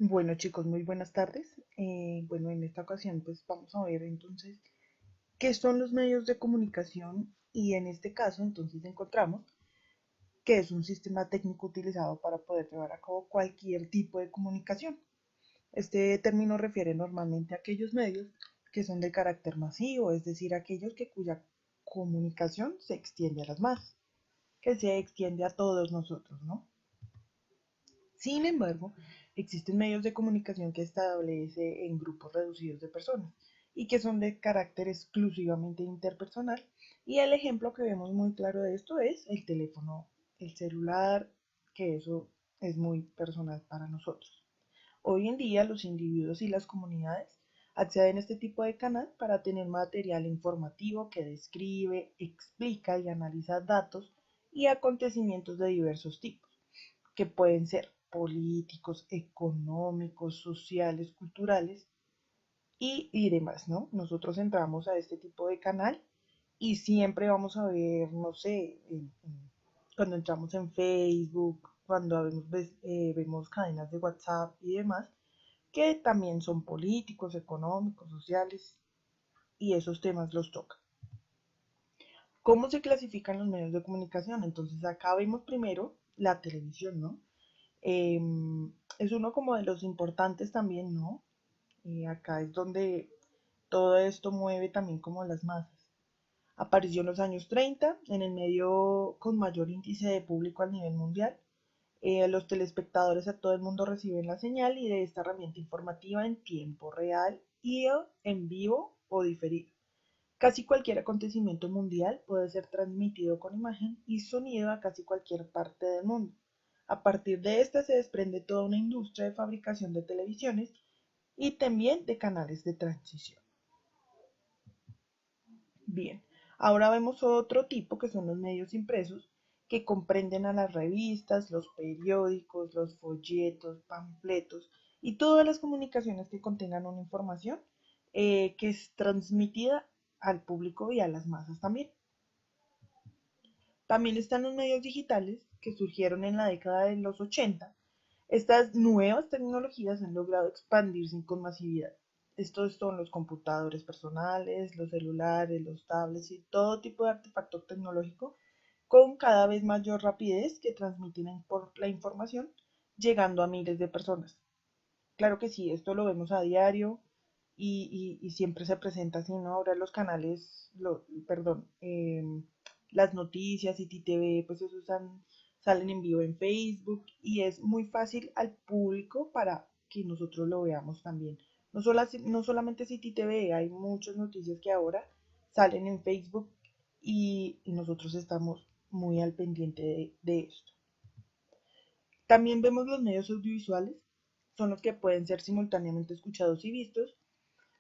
Bueno chicos, muy buenas tardes. Bueno, en esta ocasión pues vamos a ver entonces qué son los medios de comunicación y en este caso entonces encontramos que es un sistema técnico utilizado para poder llevar a cabo cualquier tipo de comunicación. Este término refiere normalmente a aquellos medios que son de carácter masivo, es decir, aquellos que cuya comunicación se extiende a las masas, que se extiende a todos nosotros, ¿no? Sin embargo, existen medios de comunicación que establece en grupos reducidos de personas y que son de carácter exclusivamente interpersonal. Y el ejemplo que vemos muy claro de esto es el teléfono, el celular, que eso es muy personal para nosotros. Hoy en día los individuos y las comunidades acceden a este tipo de canal para tener material informativo que describe, explica y analiza datos y acontecimientos de diversos tipos que pueden ser políticos, económicos, sociales, culturales y demás, ¿no? Nosotros entramos a este tipo de canal y siempre vamos a ver, no sé, cuando entramos en Facebook, cuando vemos cadenas de WhatsApp y demás, que también son políticos, económicos, sociales y esos temas los tocan. ¿Cómo se clasifican los medios de comunicación? Entonces acá vemos primero la televisión, ¿no? Eh, es uno como de los importantes también, ¿no? Acá es donde todo esto mueve también como las masas. Apareció en los años 30 en el medio con mayor índice de público a nivel mundial. Los telespectadores a todo el mundo reciben la señal y de esta herramienta informativa en tiempo real y en vivo o diferido. Casi cualquier acontecimiento mundial puede ser transmitido con imagen y sonido a casi cualquier parte del mundo. A partir de esta se desprende toda una industria de fabricación de televisiones y también de canales de transición. Bien, ahora vemos otro tipo que son los medios impresos, que comprenden a las revistas, los periódicos, los folletos, panfletos y todas las comunicaciones que contengan una información que es transmitida al público y a las masas también. También están los medios digitales que surgieron en la década de los 80. Estas nuevas tecnologías han logrado expandirse con masividad. Estos son los computadores personales, los celulares, los tablets y todo tipo de artefacto tecnológico con cada vez mayor rapidez que transmiten por la información llegando a miles de personas. Claro que sí, esto lo vemos a diario y siempre se presenta así, ¿no? Ahora los canales, perdón, las noticias y TTV, pues esos salen en vivo en Facebook y es muy fácil al público para que nosotros lo veamos también. No solamente City TV, hay muchas noticias que ahora salen en Facebook y nosotros estamos muy al pendiente de esto. También vemos los medios audiovisuales, son los que pueden ser simultáneamente escuchados y vistos.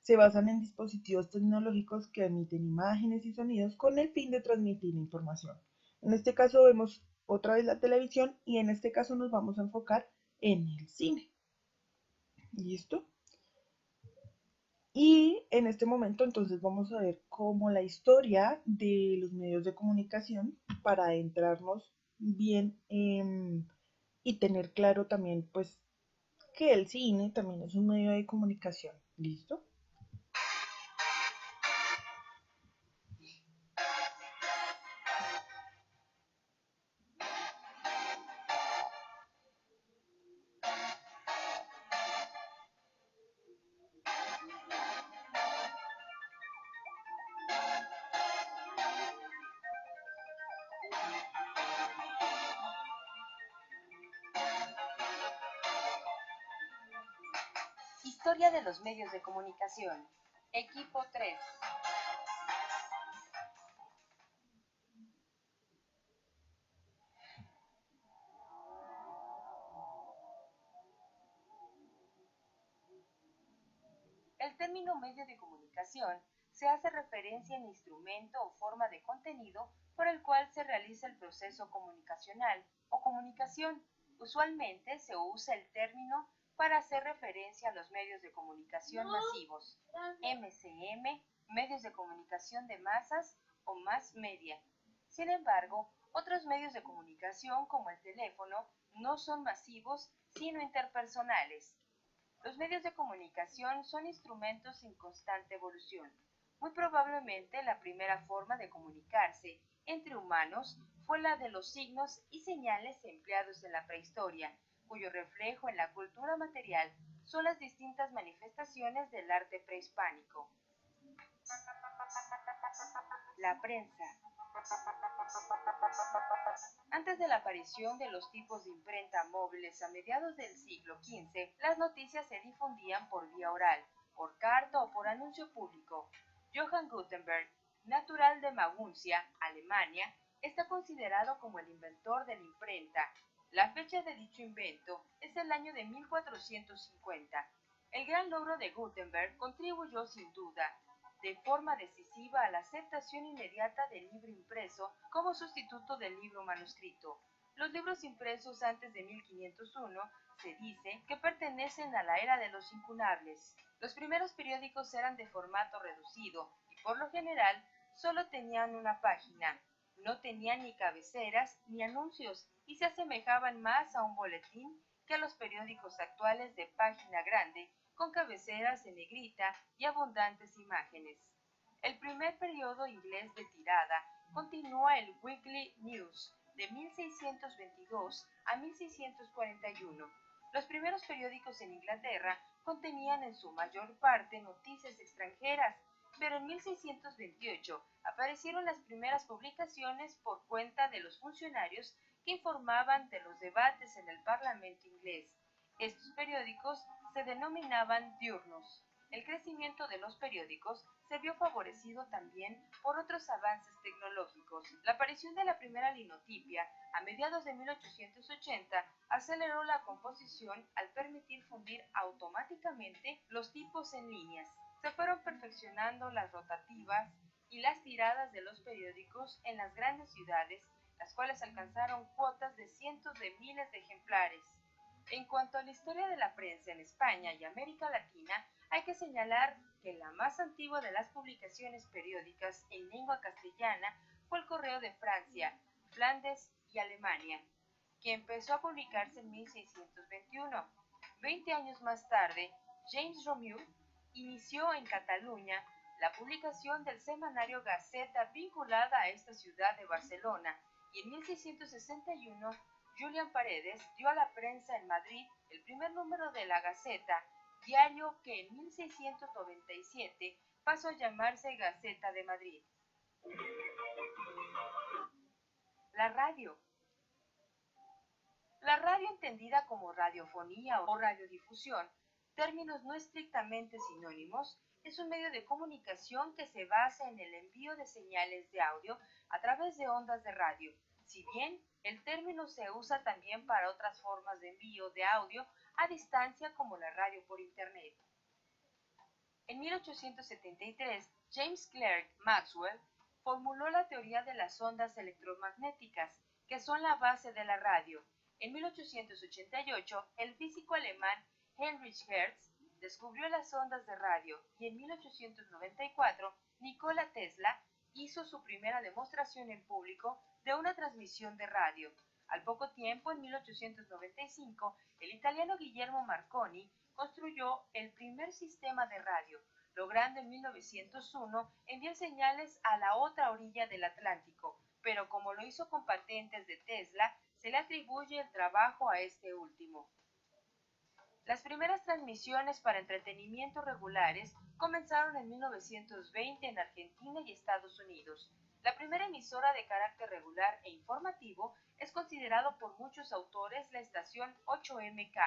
Se basan en dispositivos tecnológicos que emiten imágenes y sonidos con el fin de transmitir información. En este caso vemos otra vez la televisión y en este caso nos vamos a enfocar en el cine. ¿Listo? Y en este momento entonces vamos a ver cómo la historia de los medios de comunicación para adentrarnos bien y tener claro también pues que el cine también es un medio de comunicación. ¿Listo? Historia de los medios de comunicación. Equipo 3. El término medio de comunicación se hace referencia al instrumento o forma de contenido por el cual se realiza el proceso comunicacional o comunicación. Usualmente se usa el término para hacer referencia a los medios de comunicación masivos, MCM, medios de comunicación de masas o mass media. Sin embargo, otros medios de comunicación como el teléfono no son masivos, sino interpersonales. Los medios de comunicación son instrumentos en constante evolución. Muy probablemente la primera forma de comunicarse entre humanos fue la de los signos y señales empleados en la prehistoria, cuyo reflejo en la cultura material son las distintas manifestaciones del arte prehispánico. La prensa. Antes de la aparición de los tipos de imprenta móviles a mediados del siglo XV, las noticias se difundían por vía oral, por carta o por anuncio público. Johann Gutenberg, natural de Maguncia, Alemania, está considerado como el inventor de la imprenta. La fecha de dicho invento es el año de 1450. El gran logro de Gutenberg contribuyó sin duda de forma decisiva a la aceptación inmediata del libro impreso como sustituto del libro manuscrito. Los libros impresos antes de 1501 se dice que pertenecen a la era de los incunables. Los primeros periódicos eran de formato reducido y por lo general solo tenían una página. No tenían ni cabeceras ni anuncios y se asemejaban más a un boletín que a los periódicos actuales de página grande con cabeceras en negrita y abundantes imágenes. El primer periodo inglés de tirada continúa el Weekly News de 1622 a 1641. Los primeros periódicos en Inglaterra contenían en su mayor parte noticias extranjeras, pero en 1628 aparecieron las primeras publicaciones por cuenta de los funcionarios que informaban de los debates en el Parlamento inglés. Estos periódicos se denominaban diurnos. El crecimiento de los periódicos se vio favorecido también por otros avances tecnológicos. La aparición de la primera linotipia a mediados de 1880 aceleró la composición al permitir fundir automáticamente los tipos en líneas. Se fueron perfeccionando las rotativas y las tiradas de los periódicos en las grandes ciudades, las cuales alcanzaron cuotas de cientos de miles de ejemplares. En cuanto a la historia de la prensa en España y América Latina, hay que señalar que la más antigua de las publicaciones periódicas en lengua castellana fue el Correo de Francia, Flandes y Alemania, que empezó a publicarse en 1621. 20 años más tarde, James Romeu inició en Cataluña la publicación del semanario Gaceta vinculada a esta ciudad de Barcelona, y en 1661 Julián Paredes dio a la prensa en Madrid el primer número de la Gaceta, diario que en 1697 pasó a llamarse Gaceta de Madrid. La radio. La radio, entendida como radiofonía o radiodifusión, términos no estrictamente sinónimos, es un medio de comunicación que se basa en el envío de señales de audio a través de ondas de radio. Si bien el término se usa también para otras formas de envío de audio a distancia como la radio por internet. En 1873, James Clerk Maxwell formuló la teoría de las ondas electromagnéticas, que son la base de la radio. En 1888, el físico alemán Heinrich Hertz descubrió las ondas de radio y en 1894 Nikola Tesla hizo su primera demostración en público de una transmisión de radio. Al poco tiempo, en 1895, el italiano Guillermo Marconi construyó el primer sistema de radio, logrando en 1901 enviar señales a la otra orilla del Atlántico, pero como lo hizo con patentes de Tesla, se le atribuye el trabajo a este último. Las primeras transmisiones para entretenimiento regulares comenzaron en 1920 en Argentina y Estados Unidos. La primera emisora de carácter regular e informativo es considerado por muchos autores la estación 8MK,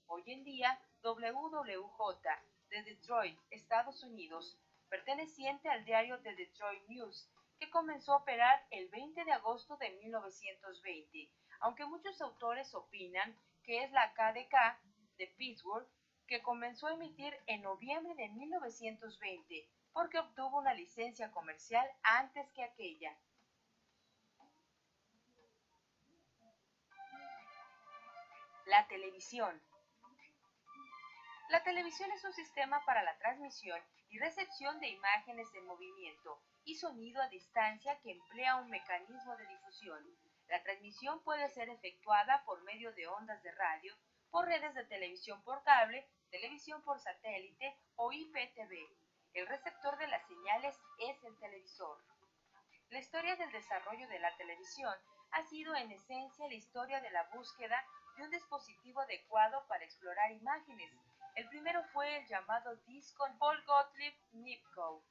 hoy en día WWJ, de Detroit, Estados Unidos, perteneciente al diario The Detroit News, que comenzó a operar el 20 de agosto de 1920, aunque muchos autores opinan que es la KDK de Pittsburgh, que comenzó a emitir en noviembre de 1920, porque obtuvo una licencia comercial antes que aquella. La televisión. La televisión es un sistema para la transmisión y recepción de imágenes en movimiento y sonido a distancia que emplea un mecanismo de difusión. La transmisión puede ser efectuada por medio de ondas de radio, por redes de televisión por cable televisión por satélite o IPTV. El receptor de las señales es el televisor. La historia del desarrollo de la televisión ha sido en esencia la historia de la búsqueda de un dispositivo adecuado para explorar imágenes. El primero fue el llamado disco Paul Gottlieb Nipkow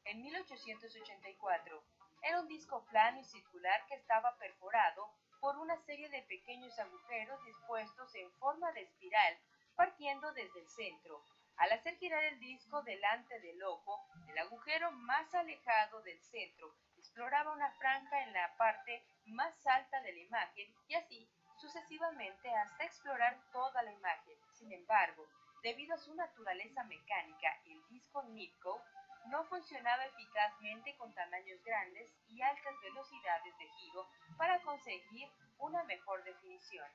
en 1884. Era un disco plano y circular que estaba perforado por una serie de pequeños agujeros dispuestos en forma de espiral partiendo desde el centro. Al hacer girar el disco delante del ojo, el agujero más alejado del centro exploraba una franja en la parte más alta de la imagen y así sucesivamente hasta explorar toda la imagen. Sin embargo, debido a su naturaleza mecánica, el disco Nipkow no funcionaba eficazmente con tamaños grandes y altas velocidades de giro para conseguir una mejor definición.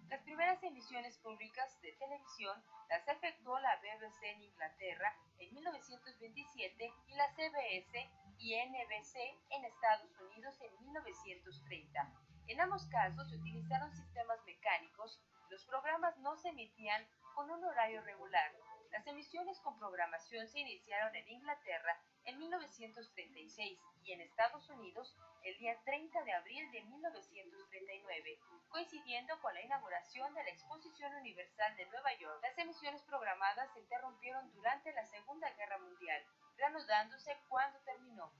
Las primeras emisiones públicas de televisión las efectuó la BBC en Inglaterra en 1927 y la CBS y NBC en Estados Unidos en 1930. En ambos casos se utilizaron sistemas mecánicos, los programas no se emitían con un horario regular. Las emisiones con programación se iniciaron en Inglaterra en 1936 y en Estados Unidos el día 30 de abril de 1939, coincidiendo con la inauguración de la Exposición Universal de Nueva York. Las emisiones programadas se interrumpieron durante la Segunda Guerra Mundial, reanudándose cuando terminó.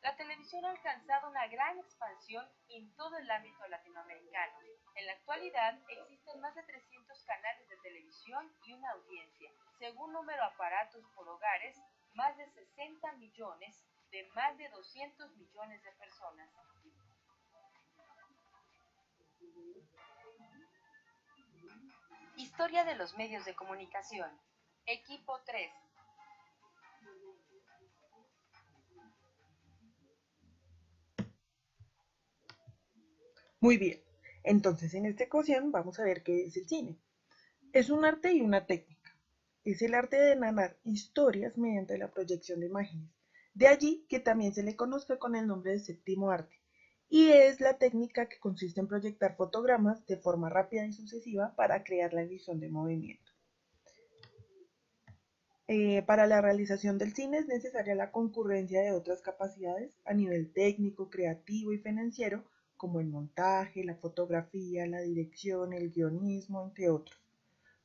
La televisión ha alcanzado una gran expansión en todo el ámbito latinoamericano. En la actualidad existen más de 300 canales de televisión y una audiencia. Según número de aparatos por hogares, más de 60 millones de más de 200 millones de personas. Historia de los medios de comunicación. Equipo 3. Muy bien, entonces en esta ocasión vamos a ver qué es el cine. Es un arte y una técnica. Es el arte de narrar historias mediante la proyección de imágenes. De allí que también se le conozca con el nombre de séptimo arte. Y es la técnica que consiste en proyectar fotogramas de forma rápida y sucesiva para crear la ilusión de movimiento. Para la realización del cine es necesaria la concurrencia de otras capacidades a nivel técnico, creativo y financiero, como el montaje, la fotografía, la dirección, el guionismo, entre otros,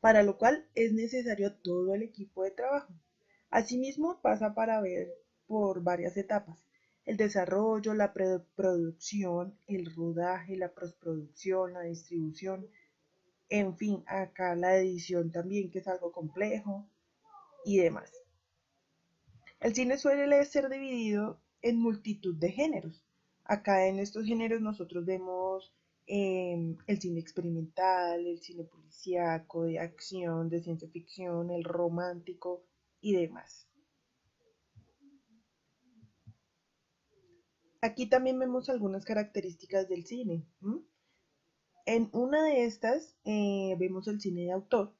para lo cual es necesario todo el equipo de trabajo. Asimismo, pasa para ver por varias etapas: el desarrollo, la preproducción, el rodaje, la postproducción, la distribución, en fin, acá la edición también, que es algo complejo, y demás. El cine suele ser dividido en multitud de géneros. Acá en estos géneros nosotros vemos el cine experimental, el cine policíaco, de acción, de ciencia ficción, el romántico y demás. Aquí también vemos algunas características del cine. En una de estas vemos el cine de autor,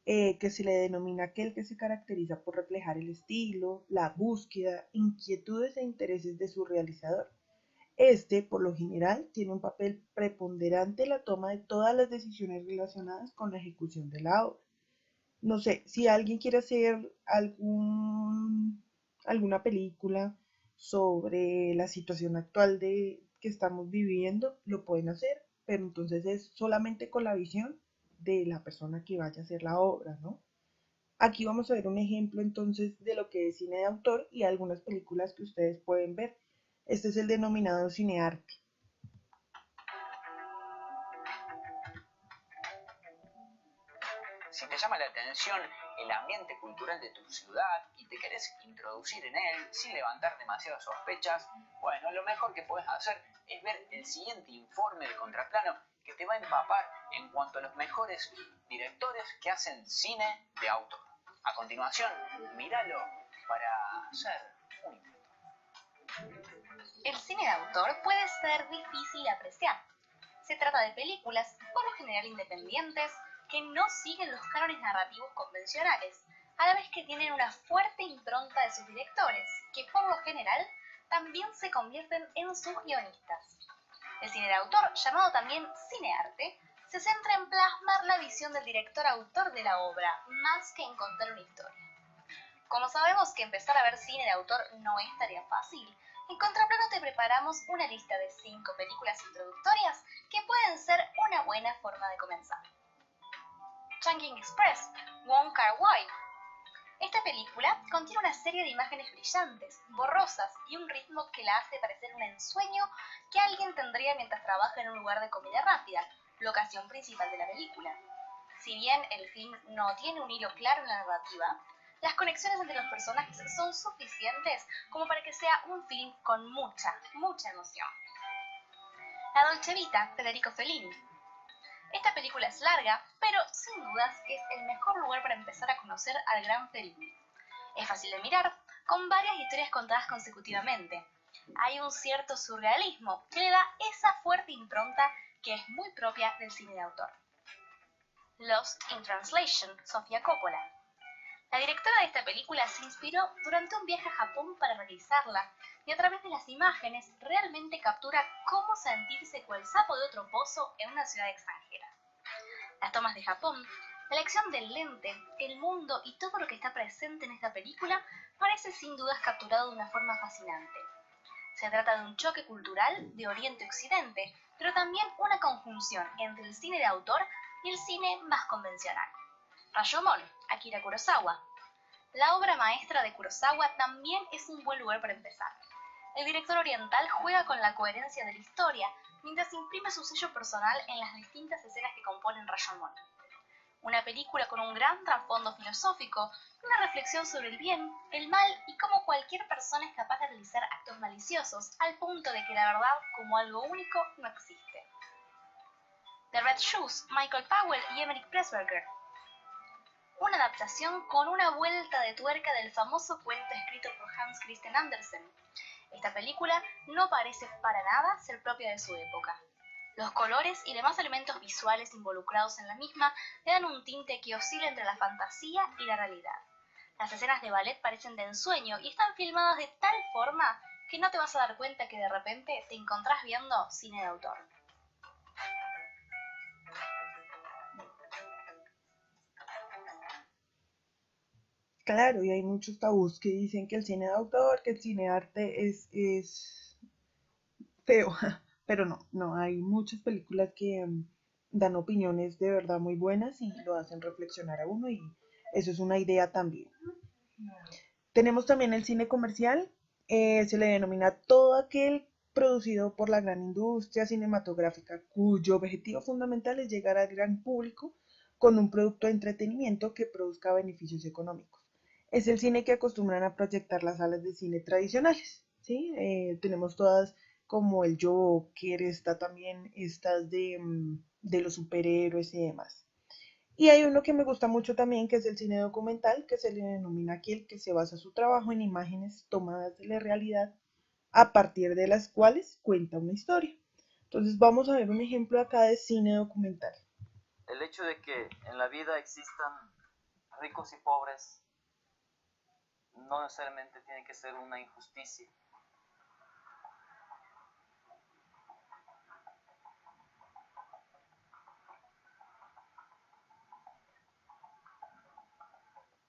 que se le denomina aquel que se caracteriza por reflejar el estilo, la búsqueda, inquietudes e intereses de su realizador. Este, por lo general, tiene un papel preponderante en la toma de todas las decisiones relacionadas con la ejecución de la obra. No sé, si alguien quiere hacer alguna película sobre la situación actual que estamos viviendo, lo pueden hacer, pero entonces es solamente con la visión de la persona que vaya a hacer la obra, ¿no? Aquí vamos a ver un ejemplo entonces de lo que es cine de autor y algunas películas que ustedes pueden ver. Este es el denominado cinearte. Si te llama la atención el ambiente cultural de tu ciudad y te querés introducir en él sin levantar demasiadas sospechas, bueno, lo mejor que podés hacer es ver el siguiente informe de Contraplano, que te va a empapar en cuanto a los mejores directores que hacen cine de autor. A continuación, míralo para ser un instructor. El cine de autor puede ser difícil de apreciar. Se trata de películas, por lo general independientes, que no siguen los cánones narrativos convencionales, a la vez que tienen una fuerte impronta de sus directores, que por lo general también se convierten en sus guionistas. El cine de autor, llamado también cinearte, se centra en plasmar la visión del director-autor de la obra, más que en contar una historia. Como sabemos que empezar a ver cine de autor no es tarea fácil, en Contraplano te preparamos una lista de 5 películas introductorias que pueden ser una buena forma de comenzar. Chungking Express, Wong Kar-wai. Esta película contiene una serie de imágenes brillantes, borrosas y un ritmo que la hace parecer un ensueño que alguien tendría mientras trabaja en un lugar de comida rápida, locación principal de la película. Si bien el film no tiene un hilo claro en la narrativa, las conexiones entre los personajes son suficientes como para que sea un film con mucha emoción. La Dolce Vita, Federico Fellini. Esta película es larga, pero sin dudas es el mejor lugar para empezar a conocer al gran Fellini. Es fácil de mirar, con varias historias contadas consecutivamente. Hay un cierto surrealismo que le da esa fuerte impronta que es muy propia del cine de autor. Lost in Translation, Sofía Coppola. La directora de esta película se inspiró durante un viaje a Japón para realizarla, y a través de las imágenes realmente captura cómo sentirse cual sapo de otro pozo en una ciudad extranjera. Las tomas de Japón, la elección del lente, el mundo y todo lo que está presente en esta película parece sin dudas capturado de una forma fascinante. Se trata de un choque cultural de Oriente a Occidente, pero también una conjunción entre el cine de autor y el cine más convencional. Rashomon, Akira Kurosawa. La obra maestra de Kurosawa también es un buen lugar para empezar. El director oriental juega con la coherencia de la historia, mientras imprime su sello personal en las distintas escenas que componen Rashomon. Una película con un gran trasfondo filosófico, una reflexión sobre el bien, el mal y cómo cualquier persona es capaz de realizar actos maliciosos, al punto de que la verdad como algo único no existe. The Red Shoes, Michael Powell y Emmerich Pressburger. Una adaptación con una vuelta de tuerca del famoso cuento escrito por Hans Christian Andersen. Esta película no parece para nada ser propia de su época. Los colores y demás elementos visuales involucrados en la misma le dan un tinte que oscila entre la fantasía y la realidad. Las escenas de ballet parecen de ensueño y están filmadas de tal forma que no te vas a dar cuenta que de repente te encontrás viendo cine de autor. Claro, y hay muchos tabús que dicen que el cine de autor, que el cine de arte es feo, pero no, hay muchas películas que dan opiniones de verdad muy buenas y lo hacen reflexionar a uno y eso es una idea también. Tenemos también el cine comercial, se le denomina todo aquel producido por la gran industria cinematográfica cuyo objetivo fundamental es llegar al gran público con un producto de entretenimiento que produzca beneficios económicos. Es el cine que acostumbran a proyectar las salas de cine tradicionales, ¿sí? Tenemos todas como el Joker, está también estas de los superhéroes y demás. Y hay uno que me gusta mucho también, que es el cine documental, que se le denomina aquel que se basa su trabajo en imágenes tomadas de la realidad, a partir de las cuales cuenta una historia. Entonces vamos a ver un ejemplo acá de cine documental. El hecho de que en la vida existan ricos y pobres no necesariamente tiene que ser una injusticia.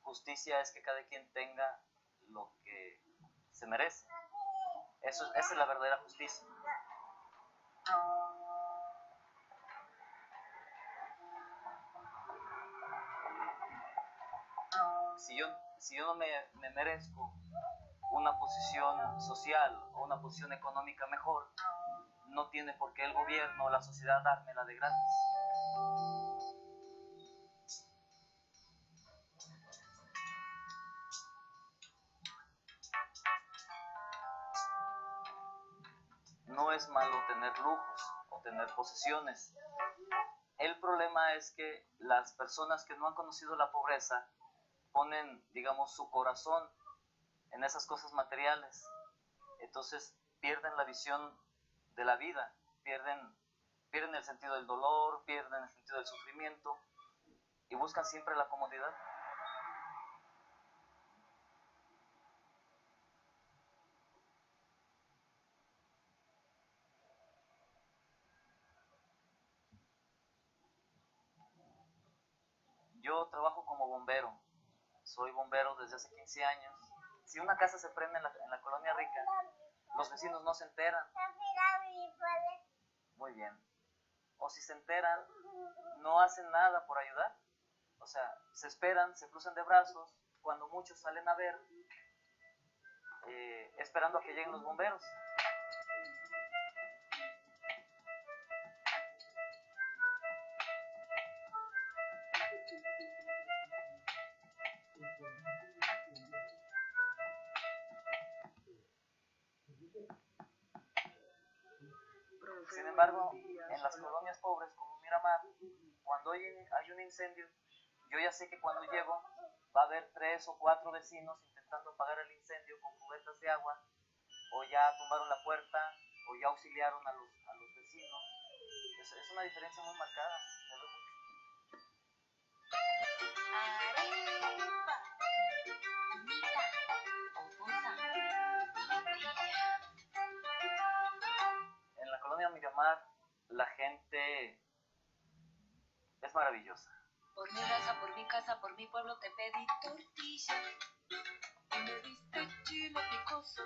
Justicia es que cada quien tenga lo que se merece. Esa es la verdadera justicia. Si yo no me merezco una posición social o una posición económica mejor, no tiene por qué el gobierno o la sociedad dármela de gratis. No es malo tener lujos o tener posesiones. El problema es que las personas que no han conocido la pobreza ponen, digamos, su corazón en esas cosas materiales. Entonces pierden la visión de la vida, pierden el sentido del dolor, pierden el sentido del sufrimiento y buscan siempre la comodidad. Yo trabajo como bombero, soy bombero desde hace 15 años. Si una casa se prende en la colonia rica, los vecinos no se enteran. Muy bien. O si se enteran, no hacen nada por ayudar. O sea, se esperan, se cruzan de brazos, cuando muchos salen a ver, esperando a que lleguen los bomberos. Sin embargo, en las colonias pobres como Miramar, cuando hay un incendio, yo ya sé que cuando llego va a haber 3 o 4 vecinos intentando apagar el incendio con cubetas de agua, o ya tumbaron la puerta, o ya auxiliaron a los vecinos. Es una diferencia muy marcada. En la colonia Miramar, la gente es maravillosa. Por mi raza, por mi casa, por mi pueblo te pedí tortilla y me diste chile picoso.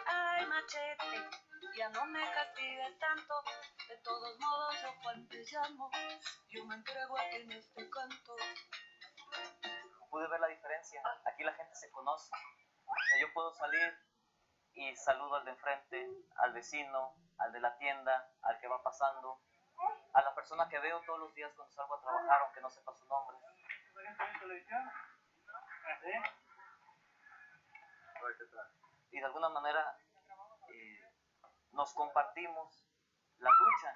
Ay, machete, ya no me castigues tanto. De todos modos, yo cuando te llamo, yo me entrego a ti en este canto. Pude ver la diferencia. Aquí la gente se conoce. O sea, yo puedo salir y saludo al de enfrente, al vecino, al de la tienda, al que va pasando, a la persona que veo todos los días cuando salgo a trabajar, aunque no sepa su nombre. Y de alguna manera nos compartimos la lucha.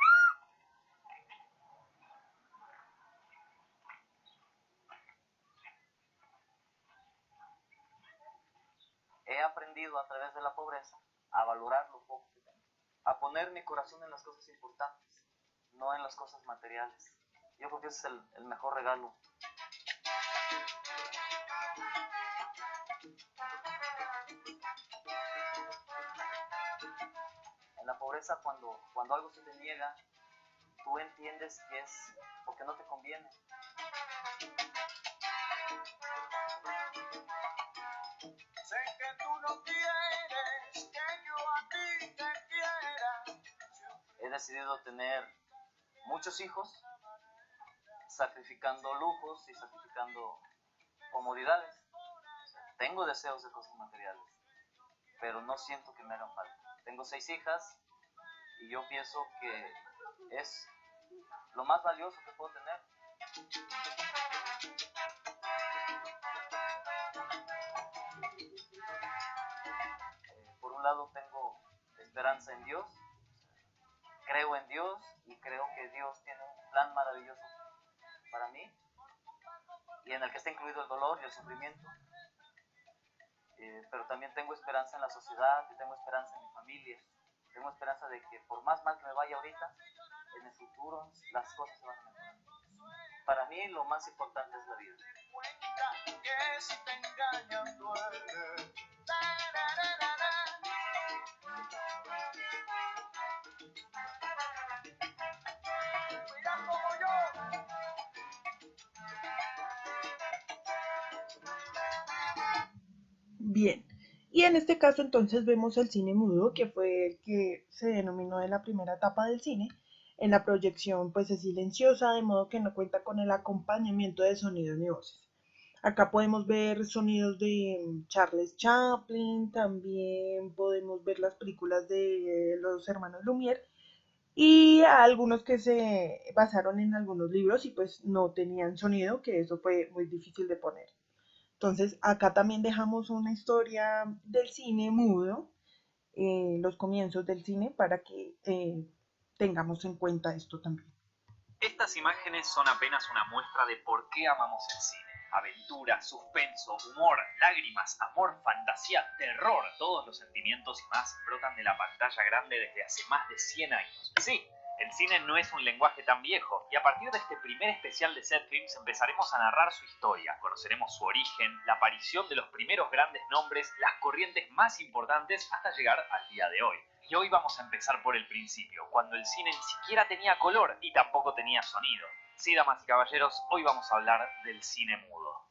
He aprendido a través de la pobreza a valorar lo poco que tengo, a poner mi corazón en las cosas importantes, no en las cosas materiales. Yo creo que ese es el mejor regalo. En la pobreza, cuando algo se te niega, tú entiendes que es porque no te conviene. Sé que tú no quieres que yo a ti te quiera. He decidido tener muchos hijos, sacrificando lujos y sacrificando comodidades. Tengo deseos de cosas materiales, pero no siento que me hagan falta. Tengo 6 hijas y yo pienso que es lo más valioso que puedo tener. Por un lado tengo esperanza en Dios, creo en Dios y creo que Dios tiene un plan maravilloso para mí y en el que está incluido el dolor y el sufrimiento. Pero también tengo esperanza en la sociedad y tengo esperanza en mi familia. Tengo esperanza de que por más mal que me vaya ahorita, en el futuro las cosas se van a mejorar. Para mí lo más importante es la vida. Que si te engañan duele. Mira como yo. Bien, y en este caso entonces vemos el cine mudo, que fue el que se denominó en la primera etapa del cine. En la proyección pues es silenciosa, de modo que no cuenta con el acompañamiento de sonidos ni voces. Acá podemos ver sonidos de Charles Chaplin, también podemos ver las películas de los hermanos Lumière y algunos que se basaron en algunos libros y pues no tenían sonido, que eso fue muy difícil de poner. Entonces, acá también dejamos una historia del cine mudo, los comienzos del cine, para que tengamos en cuenta esto también. Estas imágenes son apenas una muestra de por qué amamos el cine. Aventura, suspenso, humor, lágrimas, amor, fantasía, terror, todos los sentimientos y más brotan de la pantalla grande desde hace más de 100 años. Sí, el cine no es un lenguaje tan viejo, y a partir de este primer especial de Set Films empezaremos a narrar su historia, conoceremos su origen, la aparición de los primeros grandes nombres, las corrientes más importantes hasta llegar al día de hoy. Y hoy vamos a empezar por el principio, cuando el cine ni siquiera tenía color y tampoco tenía sonido. Sí, damas y caballeros, hoy vamos a hablar del cine mudo.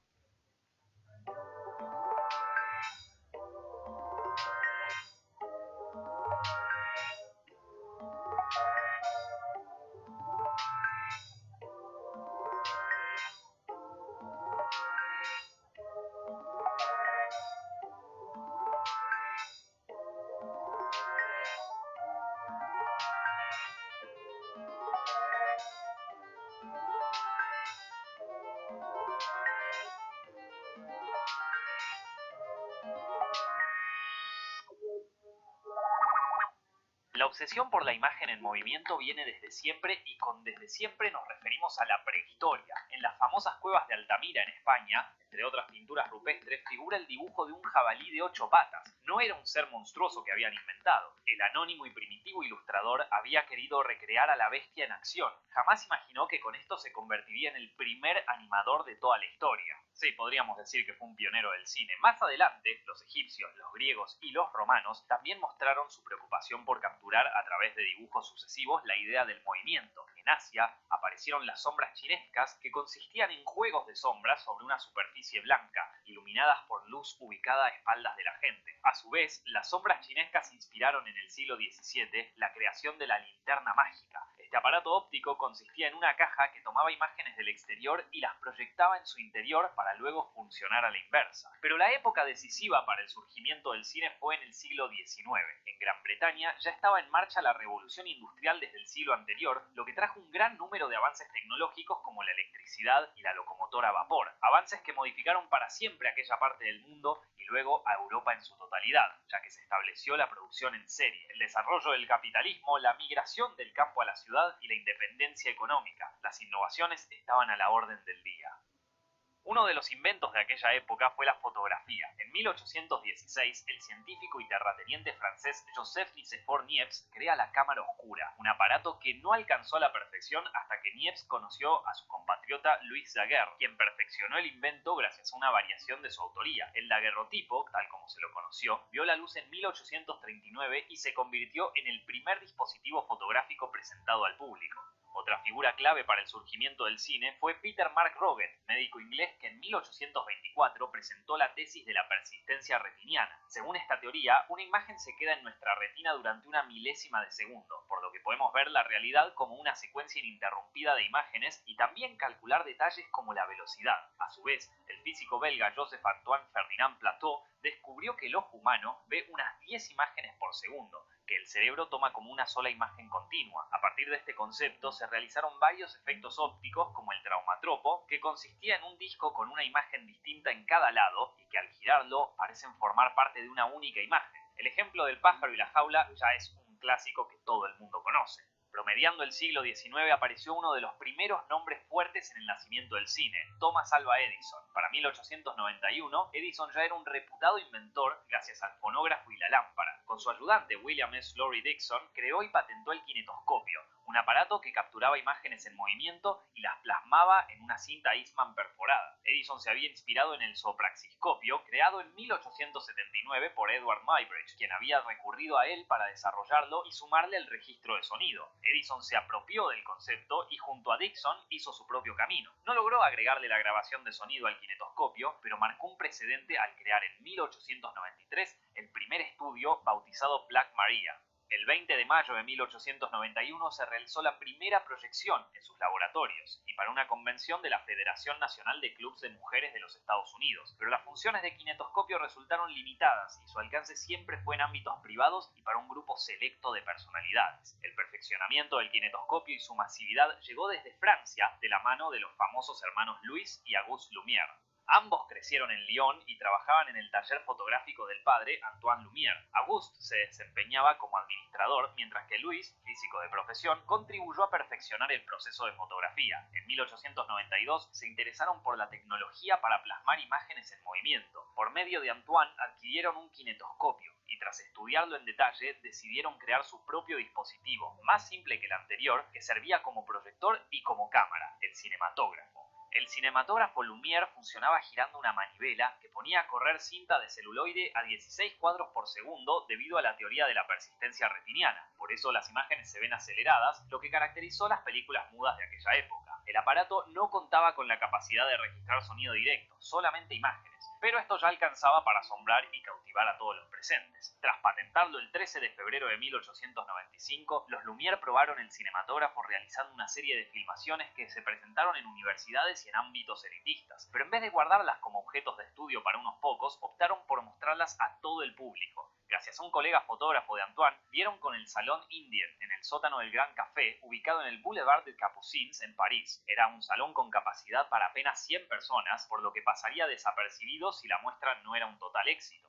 La obsesión por la imagen en movimiento viene desde siempre y con desde siempre nos referimos a la prehistoria. En las famosas cuevas de Altamira en España, entre otras pinturas rupestres, figura el dibujo de un jabalí de 8 patas. No era un ser monstruoso que habían inventado. El anónimo y primitivo ilustrador había querido recrear a la bestia en acción. Jamás imaginó que con esto se convertiría en el primer animador de toda la historia. Sí, podríamos decir que fue un pionero del cine. Más adelante, los egipcios, los griegos y los romanos también mostraron su preocupación por capturar a través de dibujos sucesivos la idea del movimiento. En Asia aparecieron las sombras chinescas, que consistían en juegos de sombras sobre una superficie blanca, iluminadas por luz ubicada a espaldas de la gente. A su vez, las sombras chinescas inspiraron en el siglo XVII la creación de la linterna mágica. Este aparato óptico consistía en una caja que tomaba imágenes del exterior y las proyectaba en su interior para luego funcionar a la inversa. Pero la época decisiva para el surgimiento del cine fue en el siglo XIX. En Gran Bretaña ya estaba en marcha la revolución industrial desde el siglo anterior, lo que trajo un gran número de avances tecnológicos como la electricidad y la locomotora a vapor, avances que modificaron para siempre aquella parte del mundo y luego a Europa en su totalidad, ya que se estableció la producción en serie, el desarrollo del capitalismo, la migración del campo a la ciudad y la independencia económica. Las innovaciones estaban a la orden del día. Uno de los inventos de aquella época fue la fotografía. En 1816, el científico y terrateniente francés Joseph Nicephore Niepce crea la cámara oscura, un aparato que no alcanzó a la perfección hasta que Niepce conoció a su compatriota Louis Daguerre, quien perfeccionó el invento gracias a una variación de su autoría. El daguerrotipo, tal como se lo conoció, vio la luz en 1839 y se convirtió en el primer dispositivo fotográfico presentado al público. Otra figura clave para el surgimiento del cine fue Peter Mark Roget, médico inglés que en 1824 presentó la tesis de la persistencia retiniana. Según esta teoría, una imagen se queda en nuestra retina durante una milésima de segundo, por lo que podemos ver la realidad como una secuencia ininterrumpida de imágenes y también calcular detalles como la velocidad. A su vez, el físico belga Joseph Antoine Ferdinand Plateau descubrió que el ojo humano ve unas 10 imágenes por segundo, que el cerebro toma como una sola imagen continua. A partir de este concepto se realizaron varios efectos ópticos como el traumatropo, que consistía en un disco con una imagen distinta en cada lado y que al girarlo parecen formar parte de una única imagen. El ejemplo del pájaro y la jaula ya es un clásico que todo el mundo conoce. Promediando el siglo XIX apareció uno de los primeros nombres fuertes en el nacimiento del cine, Thomas Alva Edison. Para 1891, Edison ya era un reputado inventor gracias al fonógrafo y la lámpara. Con su ayudante William S. Lowry Dixon, creó y patentó el kinetoscopio, un aparato que capturaba imágenes en movimiento y las plasmaba en una cinta Eastman perforada. Edison se había inspirado en el sopraxiscopio, creado en 1879 por Edward Muybridge, quien había recurrido a él para desarrollarlo y sumarle el registro de sonido. Edison se apropió del concepto y junto a Dixon hizo su propio camino. No logró agregarle la grabación de sonido al kinetoscopio, pero marcó un precedente al crear en 1893 el primer estudio bautizado Black Maria. El 20 de mayo de 1891 se realizó la primera proyección en sus laboratorios y para una convención de la Federación Nacional de Clubs de Mujeres de los Estados Unidos, pero las funciones de kinetoscopio resultaron limitadas y su alcance siempre fue en ámbitos privados y para un grupo selecto de personalidades. El perfeccionamiento del kinetoscopio y su masividad llegó desde Francia de la mano de los famosos hermanos Louis y Auguste Lumière. Ambos crecieron en Lyon y trabajaban en el taller fotográfico del padre, Antoine Lumière. Auguste se desempeñaba como administrador, mientras que Louis, físico de profesión, contribuyó a perfeccionar el proceso de fotografía. En 1892 se interesaron por la tecnología para plasmar imágenes en movimiento. Por medio de Antoine adquirieron un kinetoscopio y tras estudiarlo en detalle decidieron crear su propio dispositivo, más simple que el anterior, que servía como proyector y como cámara, el cinematógrafo. El cinematógrafo Lumière funcionaba girando una manivela que ponía a correr cinta de celuloide a 16 cuadros por segundo debido a la teoría de la persistencia retiniana. Por eso las imágenes se ven aceleradas, lo que caracterizó las películas mudas de aquella época. El aparato no contaba con la capacidad de registrar sonido directo, solamente imágenes, pero esto ya alcanzaba para asombrar y cautivar a todos los presentes. Tras patentarlo el 13 de febrero de 1895, los Lumière probaron el cinematógrafo realizando una serie de filmaciones que se presentaron en universidades y en ámbitos elitistas, pero en vez de guardarlas como objetos de estudio para unos pocos, optaron por mostrarlas a todo el público. Gracias a un colega fotógrafo de Antoine, vieron con el Salón Indien en el sótano del Gran Café, ubicado en el Boulevard des Capucines en París. Era un salón con capacidad para apenas 100 personas, por lo que pasaría desapercibido si la muestra no era un total éxito.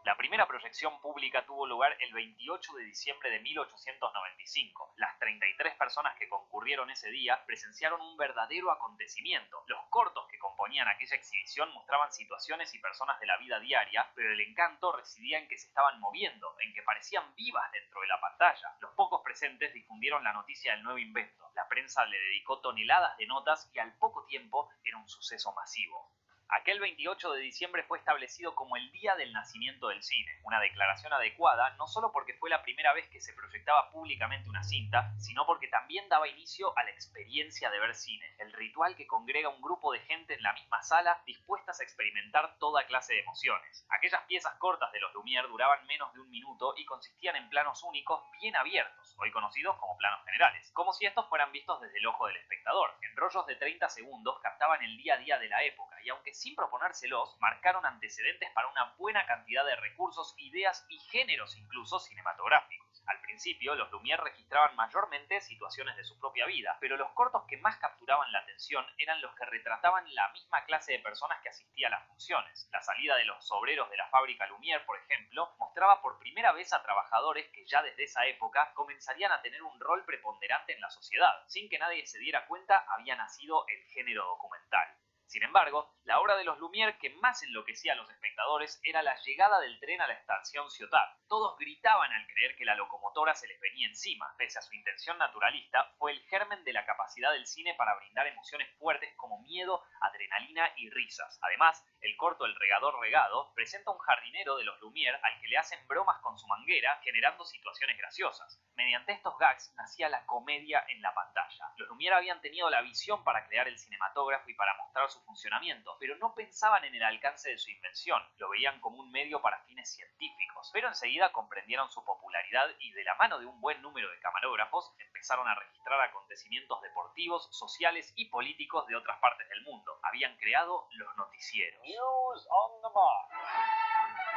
La primera proyección pública tuvo lugar el 28 de diciembre de 1895. Las 33 personas que concurrieron ese día presenciaron un verdadero acontecimiento. Los cortos que componían aquella exhibición mostraban situaciones y personas de la vida diaria, pero el encanto residía en que se estaban moviendo, en que parecían vivas dentro de la pantalla. Los pocos presentes difundieron la noticia del nuevo invento. La prensa le dedicó toneladas de notas y al poco tiempo era un suceso masivo. Aquel 28 de diciembre fue establecido como el día del nacimiento del cine, una declaración adecuada no solo porque fue la primera vez que se proyectaba públicamente una cinta, sino porque también daba inicio a la experiencia de ver cine, el ritual que congrega un grupo de gente en la misma sala dispuestas a experimentar toda clase de emociones. Aquellas piezas cortas de los Lumière duraban menos de un minuto y consistían en planos únicos bien abiertos, hoy conocidos como planos generales, como si estos fueran vistos desde el ojo del espectador. En rollos de 30 segundos captaban el día a día de la época y aunque sin proponérselos, marcaron antecedentes para una buena cantidad de recursos, ideas y géneros incluso cinematográficos. Al principio, los Lumière registraban mayormente situaciones de su propia vida, pero los cortos que más capturaban la atención eran los que retrataban la misma clase de personas que asistía a las funciones. La salida de los obreros de la fábrica Lumière, por ejemplo, mostraba por primera vez a trabajadores que ya desde esa época comenzarían a tener un rol preponderante en la sociedad. Sin que nadie se diera cuenta, había nacido el género documental. Sin embargo, la obra de los Lumière que más enloquecía a los espectadores era la llegada del tren a la estación Ciotat. Todos gritaban al creer que la locomotora se les venía encima. Pese a su intención naturalista, fue el germen de la capacidad del cine para brindar emociones fuertes como miedo, adrenalina y risas. Además, el corto El regador regado presenta un jardinero de los Lumière al que le hacen bromas con su manguera, generando situaciones graciosas. Mediante estos gags nacía la comedia en la pantalla. Los Lumière habían tenido la visión para crear el cinematógrafo y para mostrar su funcionamiento, pero no pensaban en el alcance de su invención, lo veían como un medio para fines científicos, pero enseguida comprendieron su popularidad y de la mano de un buen número de camarógrafos empezaron a registrar acontecimientos deportivos, sociales y políticos de otras partes del mundo. Habían creado los noticieros. News on the mark.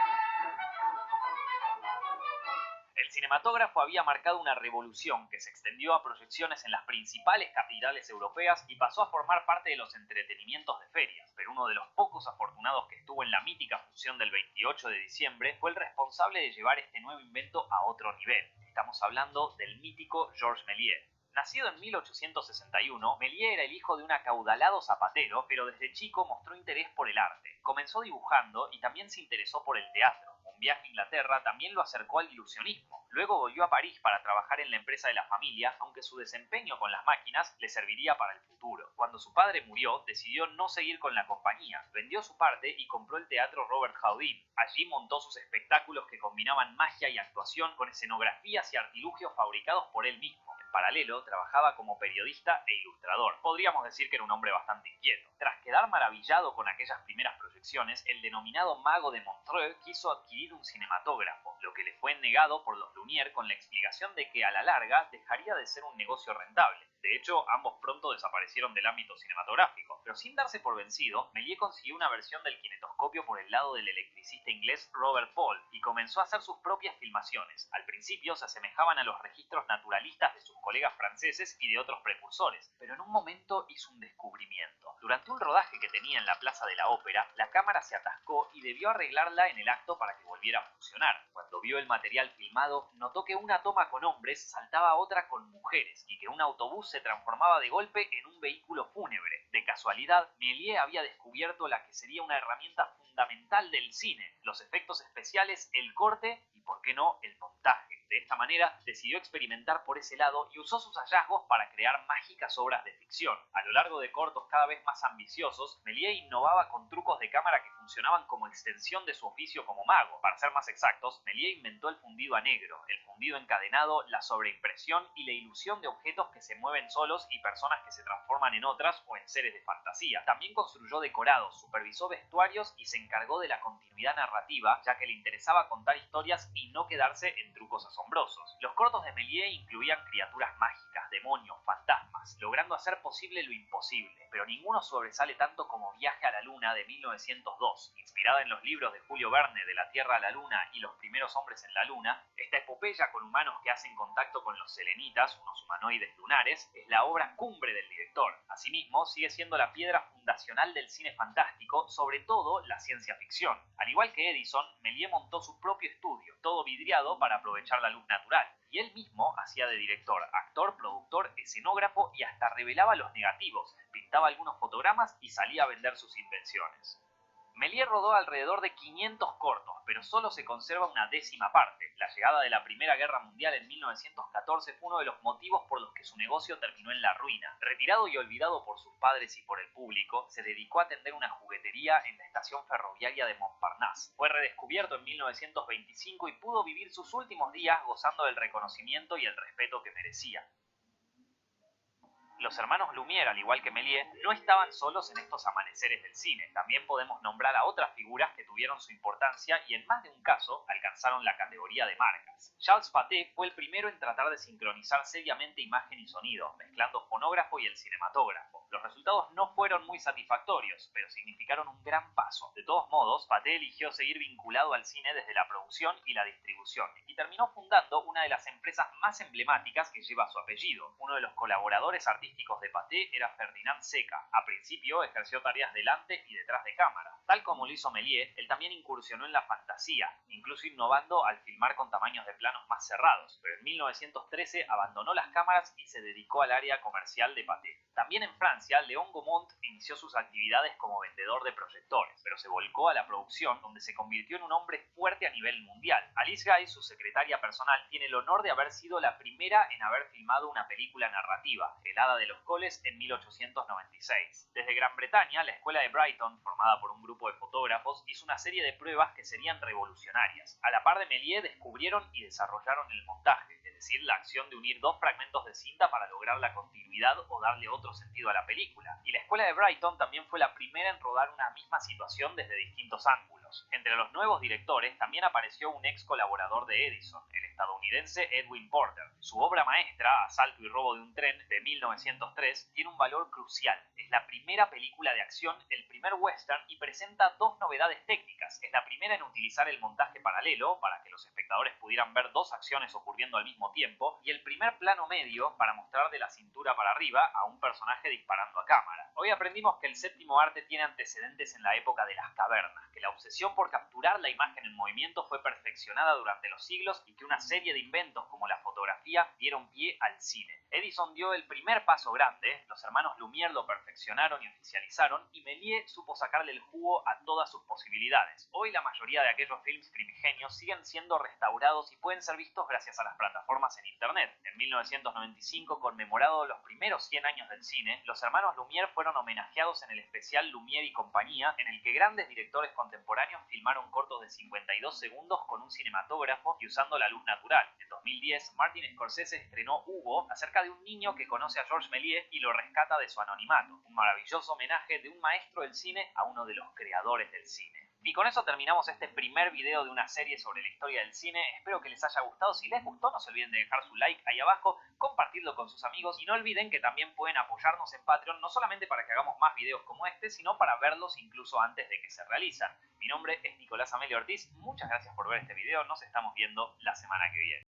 El cinematógrafo había marcado una revolución que se extendió a proyecciones en las principales capitales europeas y pasó a formar parte de los entretenimientos de ferias, pero uno de los pocos afortunados que estuvo en la mítica función del 28 de diciembre fue el responsable de llevar este nuevo invento a otro nivel. Estamos hablando del mítico Georges Méliès. Nacido en 1861, Méliès era el hijo de un acaudalado zapatero, pero desde chico mostró interés por el arte. Comenzó dibujando y también se interesó por el teatro. Un viaje a Inglaterra también lo acercó al ilusionismo. Luego volvió a París para trabajar en la empresa de la familia, aunque su desempeño con las máquinas le serviría para el futuro. Cuando su padre murió, decidió no seguir con la compañía. Vendió su parte y compró el teatro Robert Houdin. Allí montó sus espectáculos que combinaban magia y actuación con escenografías y artilugios fabricados por él mismo. En paralelo, trabajaba como periodista e ilustrador. Podríamos decir que era un hombre bastante inquieto. Tras quedar maravillado con aquellas primeras proyecciones, el denominado mago de Montreux quiso adquirir un cinematógrafo, lo que le fue negado por los Lumière con la explicación de que a la larga dejaría de ser un negocio rentable. De hecho, ambos pronto desaparecieron del ámbito cinematográfico, pero sin darse por vencido, Méliès consiguió una versión del kinetoscopio por el lado del electricista inglés Robert Paul y comenzó a hacer sus propias filmaciones. Al principio se asemejaban a los registros naturalistas de sus colegas franceses y de otros precursores, pero en un momento hizo un descubrimiento. Durante un rodaje que tenía en la Plaza de la Ópera, la cámara se atascó y debió arreglarla en el acto para que volviera a funcionar. Cuando vio el material filmado, notó que una toma con hombres saltaba a otra con mujeres y que un autobús se transformaba de golpe en un vehículo fúnebre. De casualidad, Méliès había descubierto la que sería una herramienta fundamental del cine: los efectos especiales, el corte y, por qué no, el montaje. De De esta manera, decidió experimentar por ese lado y usó sus hallazgos para crear mágicas obras de ficción. A lo largo de cortos cada vez más ambiciosos, Méliès innovaba con trucos de cámara que funcionaban como extensión de su oficio como mago. Para ser más exactos, Méliès inventó el fundido a negro, el fundido encadenado, la sobreimpresión y la ilusión de objetos que se mueven solos y personas que se transforman en otras o en seres de fantasía. También construyó decorados, supervisó vestuarios y se encargó de la continuidad narrativa, ya que le interesaba contar historias y no quedarse en trucos asombrosos. Los cortos de Méliès incluían criaturas mágicas, demonios, fantasmas, logrando hacer posible lo imposible, pero ninguno sobresale tanto como Viaje a la Luna de 1902. Inspirada en los libros de Julio Verne de La Tierra a la Luna y Los primeros hombres en la Luna, esta epopeya con humanos que hacen contacto con los selenitas, unos humanoides lunares, es la obra cumbre del director. Asimismo, sigue siendo la piedra fundacional del cine fantástico, sobre todo la ciencia ficción. Al igual que Edison, Méliès montó su propio estudio, todo vidriado para aprovechar la luz natural, y él mismo hacía de director, actor, productor, escenógrafo y hasta revelaba los negativos, pintaba algunos fotogramas y salía a vender sus invenciones. Méliès rodó alrededor de 500 cortos, pero solo se conserva una décima parte. La llegada de la Primera Guerra Mundial en 1914 fue uno de los motivos por los que su negocio terminó en la ruina. Retirado y olvidado por sus padres y por el público, se dedicó a atender una juguetería en la estación ferroviaria de Montparnasse. Fue redescubierto en 1925 y pudo vivir sus últimos días gozando del reconocimiento y el respeto que merecía. Los hermanos Lumière, al igual que Méliès, no estaban solos en estos amaneceres del cine. También podemos nombrar a otras figuras que tuvieron su importancia y en más de un caso alcanzaron la categoría de marcas. Charles Pathé fue el primero en tratar de sincronizar seriamente imagen y sonido, mezclando fonógrafo y el cinematógrafo. Los resultados no fueron muy satisfactorios, pero significaron un gran paso. De todos modos, Pathé eligió seguir vinculado al cine desde la producción y la distribución, y terminó fundando una de las empresas más emblemáticas que lleva su apellido. Uno de los colaboradores artísticos de Pathé era Ferdinand Seca. A principio ejerció tareas delante y detrás de cámara. Tal como lo hizo Méliès, él también incursionó en la fantasía, incluso innovando al filmar con tamaños de planos más cerrados, pero en 1913 abandonó las cámaras y se dedicó al área comercial de Pathé. También en Francia, Léon Gaumont inició sus actividades como vendedor de proyectores, pero se volcó a la producción, donde se convirtió en un hombre fuerte a nivel mundial. Alice Guy, su secretaria personal, tiene el honor de haber sido la primera en haber filmado una película narrativa, El Hada de los Coles, en 1896. Desde Gran Bretaña, la escuela de Brighton, formada por un grupo de fotógrafos, hizo una serie de pruebas que serían revolucionarias. A la par de Méliès, descubrieron y desarrollaron el montaje, es decir, la acción de unir dos fragmentos de cinta para lograr la continuidad o darle otro sentido a la película. Y la escuela de Brighton también fue la primera en rodar una misma situación desde distintos ángulos. Entre los nuevos directores también apareció un ex colaborador de Edison, el estadounidense Edwin Porter. Su obra maestra, Asalto y robo de un tren, de 1903, tiene un valor crucial. Es la primera película de acción, el primer western, y presenta dos novedades técnicas. Es la primera en utilizar el montaje paralelo, para que los espectadores pudieran ver dos acciones ocurriendo al mismo tiempo, y el primer plano medio para mostrar de la cintura para arriba a un personaje disparando a cámara. Hoy aprendimos que el séptimo arte tiene antecedentes en la época de las cavernas, que la obsesión por capturar la imagen en movimiento fue perfeccionada durante los siglos y que una serie de inventos como la fotografía dieron pie al cine. Edison dio el primer paso grande, los hermanos Lumière lo perfeccionaron y oficializaron, y Méliès supo sacarle el jugo a todas sus posibilidades. Hoy la mayoría de aquellos films primigenios siguen siendo restaurados y pueden ser vistos gracias a las plataformas en internet. En 1995, conmemorado los primeros 100 años del cine, los hermanos Lumière fueron homenajeados en el especial Lumière y compañía, en el que grandes directores contemporáneos filmaron cortos de 52 segundos con un cinematógrafo y usando la luz natural. En 2010, Martin Scorsese estrenó Hugo, acerca de un niño que conoce a Georges Méliès y lo rescata de su anonimato. Un maravilloso homenaje de un maestro del cine a uno de los creadores del cine. Y con eso terminamos este primer video de una serie sobre la historia del cine. Espero que les haya gustado. Si les gustó, no se olviden de dejar su like ahí abajo, compartirlo con sus amigos y no olviden que también pueden apoyarnos en Patreon, no solamente para que hagamos más videos como este, sino para verlos incluso antes de que se realizan. Mi nombre es Nicolás Amelio Ortiz. Muchas gracias por ver este video. Nos estamos viendo la semana que viene.